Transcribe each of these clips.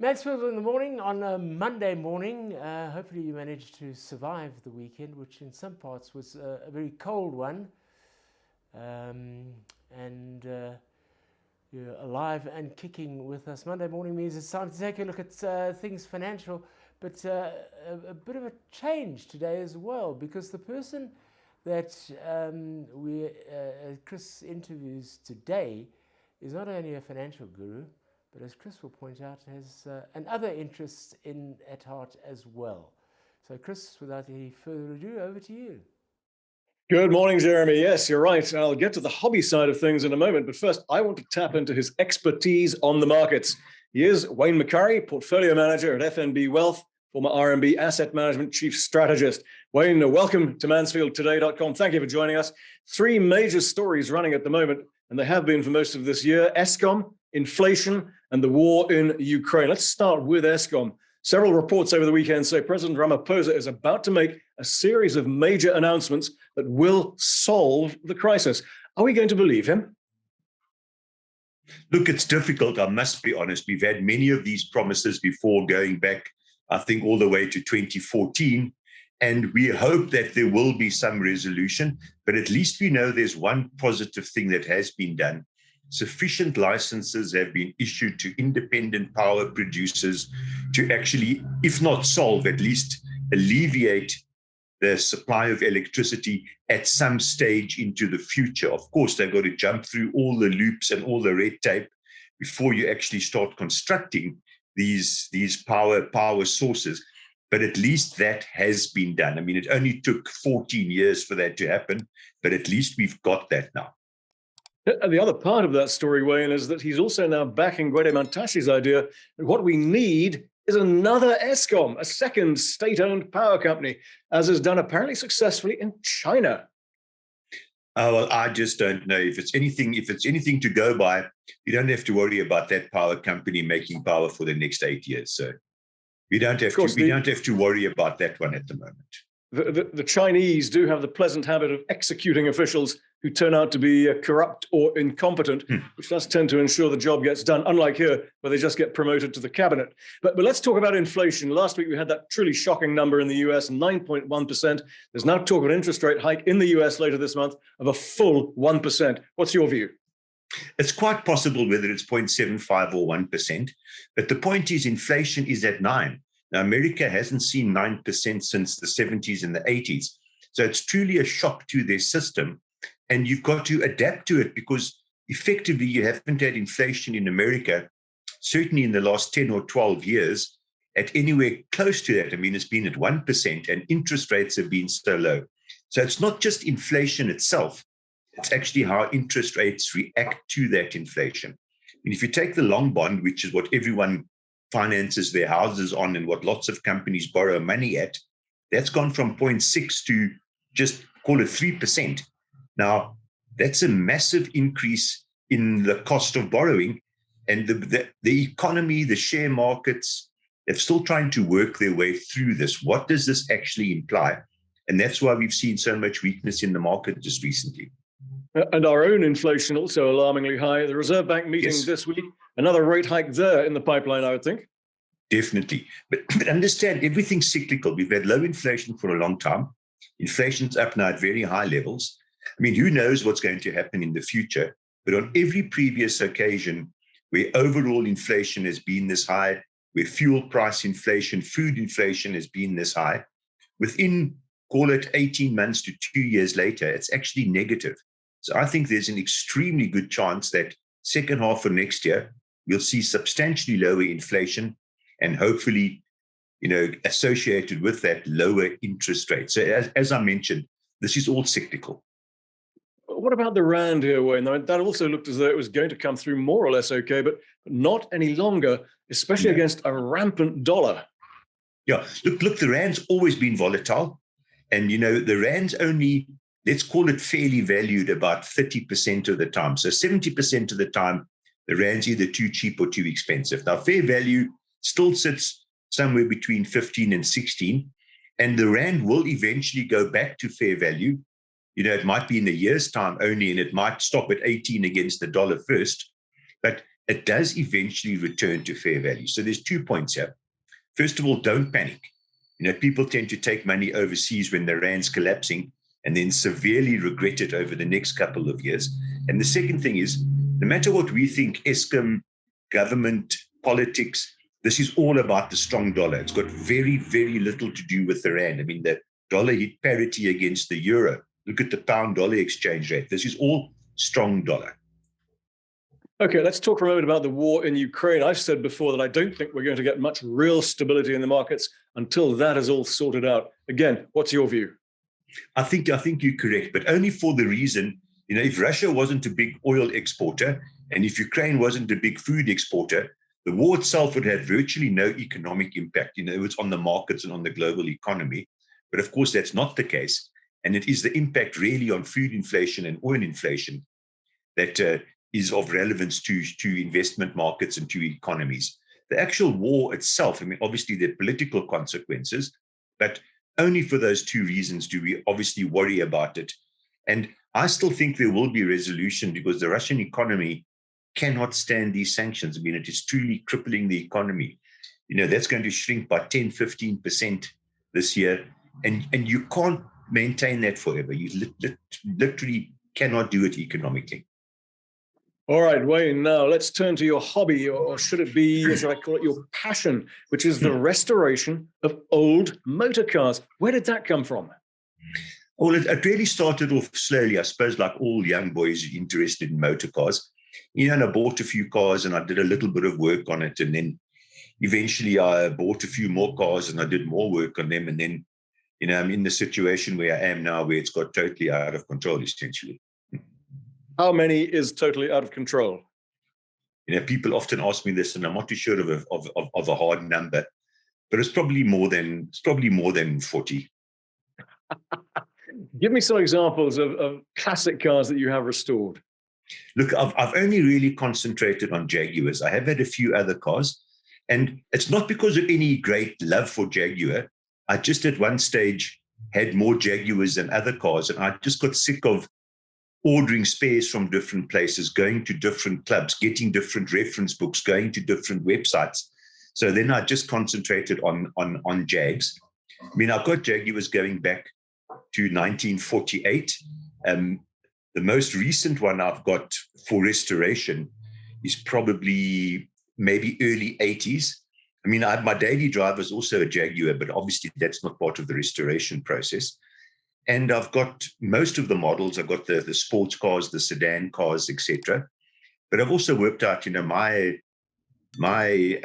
Mansfield in the morning on a Monday morning. Hopefully you managed to survive the weekend, which in some parts was a very cold one. You're alive and kicking with us. Monday morning means it's time to take a look at things financial, but a bit of a change today as well, because the person that Chris interviews today is not only a financial guru, but as Chris will point out, has another interest at heart as well. So Chris, without any further ado, over to you. Good morning, Jeremy. Yes, you're right. I'll get to the hobby side of things in a moment, but first I want to tap into his expertise on the markets. He is Wayne McCurrie, portfolio manager at FNB Wealth, former RMB Asset Management Chief Strategist. Wayne, welcome to MansfieldToday.com. Thank you for joining us. Three major stories running at the moment, and they have been for most of this year: Eskom, inflation, and the war in Ukraine. Let's start with Eskom. Several reports over the weekend say President Ramaphosa is about to make a series of major announcements that will solve the crisis. Are we going to believe him? Look, it's difficult, I must be honest. We've had many of these promises before, going back, I think, all the way to 2014. And we hope that there will be some resolution, but at least we know there's one positive thing that has been done. Sufficient licenses have been issued to independent power producers to actually, if not solve, at least alleviate the supply of electricity at some stage into the future. Of course, they've got to jump through all the loops and all the red tape before you actually start constructing these power sources. But at least that has been done. I mean, it only took 14 years for that to happen, but at least we've got that now. And the other part of that story, Wayne, is that he's also now backing Gwede Mantashe's idea that what we need is another Eskom, a second state-owned power company, as is done apparently successfully in China. Oh, well, I just don't know. If it's anything to go by, you don't have to worry about that power company making power for the next 8 years. So we don't have to worry about that one at the moment. The Chinese do have the pleasant habit of executing officials who turn out to be corrupt or incompetent, which does tend to ensure the job gets done, unlike here, where they just get promoted to the cabinet. But let's talk about inflation. Last week, we had that truly shocking number in the US, 9.1%. There's now talk of an interest rate hike in the US later this month of a full 1%. What's your view? It's quite possible whether it's 0.75 or 1%. But the point is, inflation is at 9%. Now, America hasn't seen 9% since the 70s and the 80s. So it's truly a shock to their system. And you've got to adapt to it, because effectively you haven't had inflation in America, certainly in the last 10 or 12 years, at anywhere close to that. I mean, it's been at 1% and interest rates have been so low. So it's not just inflation itself. It's actually how interest rates react to that inflation. And if you take the long bond, which is what everyone finances their houses on and what lots of companies borrow money at, that's gone from 0.6 to just call it 3%. Now, that's a massive increase in the cost of borrowing, and the economy, the share markets, they're still trying to work their way through this. What does this actually imply? And that's why we've seen so much weakness in the market just recently. And our own inflation also alarmingly high. The Reserve Bank meeting this week, another rate hike there in the pipeline, I would think. Definitely. But understand, everything's cyclical. We've had low inflation for a long time. Inflation's up now at very high levels. I mean, who knows what's going to happen in the future? But on every previous occasion where overall inflation has been this high, where fuel price inflation, food inflation has been this high, within, call it 18 months to 2 years later, it's actually negative. So I think there's an extremely good chance that second half of next year, we'll see substantially lower inflation and hopefully, associated with that, lower interest rates. So as I mentioned, this is all cyclical. What about the rand here, Wayne? That also looked as though it was going to come through more or less okay, but not any longer, especially against a rampant dollar. Yeah, look, the rand's always been volatile. And, the rand's only, let's call it fairly valued about 30% of the time. So 70% of the time, the rand's either too cheap or too expensive. Now, fair value still sits somewhere between 15 and 16, and the rand will eventually go back to fair value. It might be in a year's time only, and it might stop at 18 against the dollar first. But it does eventually return to fair value. So there's 2 points here. First of all, don't panic. People tend to take money overseas when the rand's collapsing and then severely regret it over the next couple of years. And the second thing is, no matter what we think, Eskom, government, politics, this is all about the strong dollar. It's got very, very little to do with the rand. I mean, the dollar hit parity against the euro. Look at the pound-dollar exchange rate. This is all strong dollar. Okay, let's talk for a moment about the war in Ukraine. I've said before that I don't think we're going to get much real stability in the markets until that is all sorted out. Again, what's your view? I think you're correct, but only for the reason, if Russia wasn't a big oil exporter and if Ukraine wasn't a big food exporter, the war itself would have virtually no economic impact. It's on the markets and on the global economy. But of course, that's not the case. And it is the impact really on food inflation and oil inflation that is of relevance to investment markets and to economies. The actual war itself, obviously there are political consequences, but only for those two reasons do we obviously worry about it. And I still think there will be resolution because the Russian economy cannot stand these sanctions. It is truly crippling the economy. That's going to shrink by 10, 15% this year. And you can't maintain that forever. You literally cannot do it economically. All right, Wayne, now let's turn to your hobby, or should it be, as I call it, your passion, which is the restoration of old motor cars. Where did that come from? Well, it really started off slowly, I suppose, like all young boys interested in motor cars. And I bought a few cars and I did a little bit of work on it. And then eventually I bought a few more cars and I did more work on them. And then, I'm in the situation where I am now, where it's got totally out of control, essentially. How many is totally out of control? People often ask me this, and I'm not too sure of a hard number, but it's probably more than 40. Give me some examples of classic cars that you have restored. Look, I've only really concentrated on Jaguars. I have had a few other cars, and it's not because of any great love for Jaguar. I just at one stage had more Jaguars than other cars, and I just got sick of ordering spares from different places, going to different clubs, getting different reference books, going to different websites. So then I just concentrated on Jags. I've got Jaguars going back to 1948. The most recent one I've got for restoration is probably maybe early 80s. My daily driver is also a Jaguar, but obviously that's not part of the restoration process. And I've got most of the models. I've got the sports cars, the sedan cars, etc. But I've also worked out, my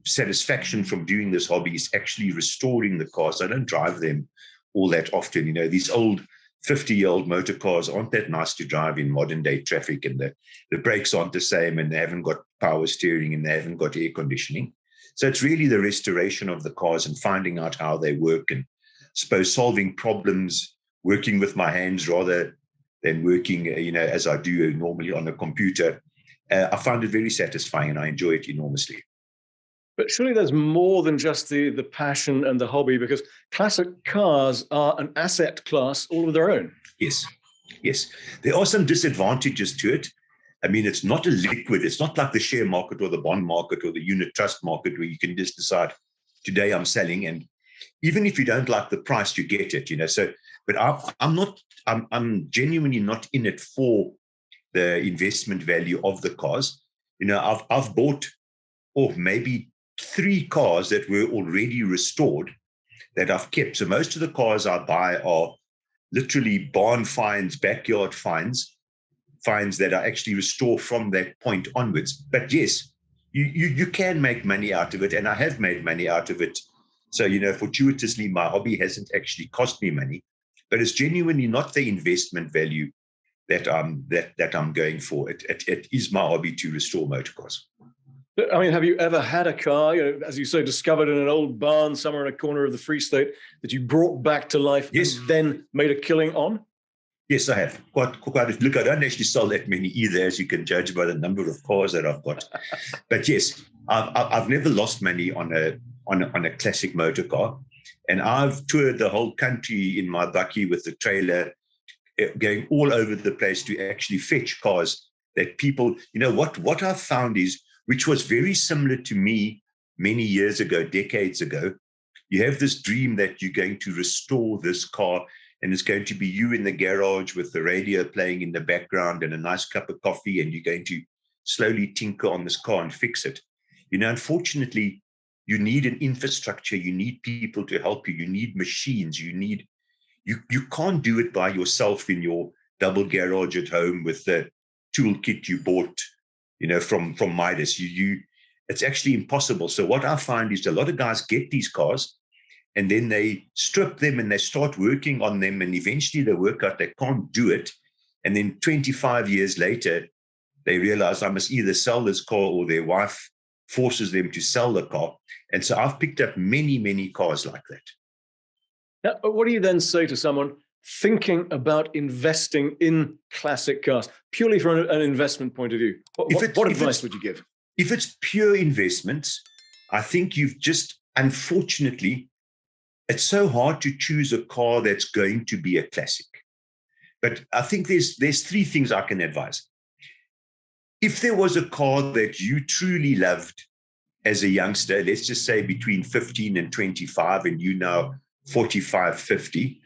satisfaction from doing this hobby is actually restoring the cars. I don't drive them all that often. These old 50-year-old motor cars aren't that nice to drive in modern day traffic, and the brakes aren't the same, and they haven't got power steering, and they haven't got air conditioning. So it's really the restoration of the cars and finding out how they work, and suppose solving problems working with my hands rather than working, as I do normally on a computer. I find it very satisfying and I enjoy it enormously. But surely there's more than just the passion and the hobby, because classic cars are an asset class all of their own. Yes. There are some disadvantages to it. It's not a liquid. It's not like the share market or the bond market or the unit trust market where you can just decide, today I'm selling, and even if you don't like the price, you get it, So, but I'm genuinely not in it for the investment value of the cars. I've bought maybe 3 cars that were already restored that I've kept. So most of the cars I buy are literally barn finds, backyard finds that I actually restore from that point onwards. But yes, you can make money out of it, and I have made money out of it. So, fortuitously, my hobby hasn't actually cost me money, but it's genuinely not the investment value that I'm going for. It is my hobby to restore motor cars. Have you ever had a car, as you say, discovered in an old barn somewhere in a corner of the Free State that you brought back to life and then made a killing on? Yes, I have. Quite. Look, I don't actually sell that many either, as you can judge by the number of cars that I've got. But yes, I've never lost money on a classic motor car. And I've toured the whole country in my bakkie with the trailer, going all over the place to actually fetch cars that people, what I've found is, which was very similar to me many years ago, decades ago, you have this dream that you're going to restore this car, and it's going to be you in the garage with the radio playing in the background and a nice cup of coffee, and you're going to slowly tinker on this car and fix it. Unfortunately, you need an infrastructure, you need people to help you, you need machines, you can't do it by yourself in your double garage at home with the toolkit you bought, from Midas. It's actually impossible. So what I find is a lot of guys get these cars and then they strip them and they start working on them, and eventually they work out they can't do it. And then 25 years later, they realize I must either sell this car, or their wife forces them to sell the car. And so I've picked up many, many cars like that. Now, what do you then say to someone thinking about investing in classic cars, purely from an investment point of view? What advice would you give? If it's pure investments, I think you've just, unfortunately, it's so hard to choose a car that's going to be a classic. But I think there's three things I can advise. If there was a car that you truly loved as a youngster, let's just say between 15 and 25, and you now 45, 50,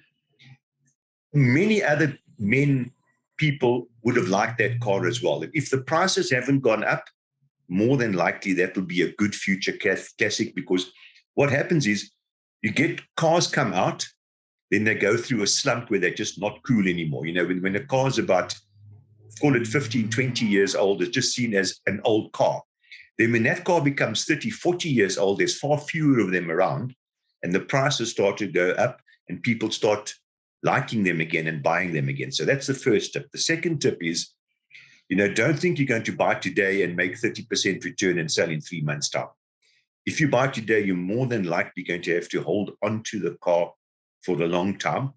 many other people would have liked that car as well. If the prices haven't gone up, more than likely that will be a good future classic, because what happens is you get cars come out, then they go through a slump where they're just not cool anymore. When a car's about, call it 15, 20 years old, it's just seen as an old car. Then when that car becomes 30, 40 years old, there's far fewer of them around, and the prices start to go up, and people start liking them again and buying them again. So that's the first tip. The second tip is, don't think you're going to buy today and make 30% return and sell in 3 months' time. If you buy today, you're more than likely going to have to hold onto the car for the long time.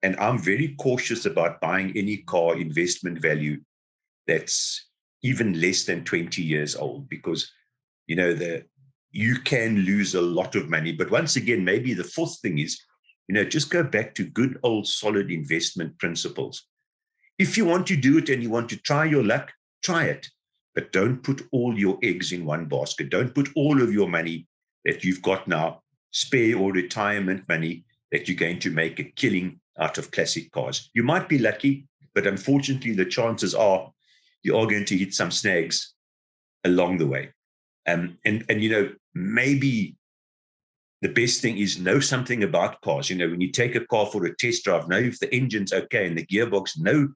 And I'm very cautious about buying any car investment value that's even less than 20 years old, because, you can lose a lot of money. But once again, maybe the fourth thing is, just go back to good old solid investment principles. If you want to do it and you want to try your luck, try it. But don't put all your eggs in one basket. Don't put all of your money that you've got now, spare or retirement money, that you're going to make a killing out of classic cars. You might be lucky, but unfortunately, the chances are you are going to hit some snags along the way. And maybe the best thing is know something about cars. When you take a car for a test drive, know if the engine's okay and the gearbox, know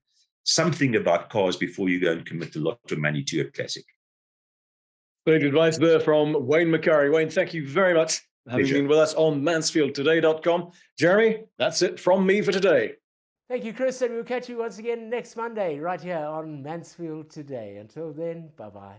something about cars before you go and commit a lot of money to a classic. Great advice there from Wayne McCurrie. Wayne, thank you very much for having been with us on mansfieldtoday.com. Jeremy, that's it from me for today. Thank you, Chris, and we'll catch you once again next Monday right here on Mansfield Today. Until then, bye-bye.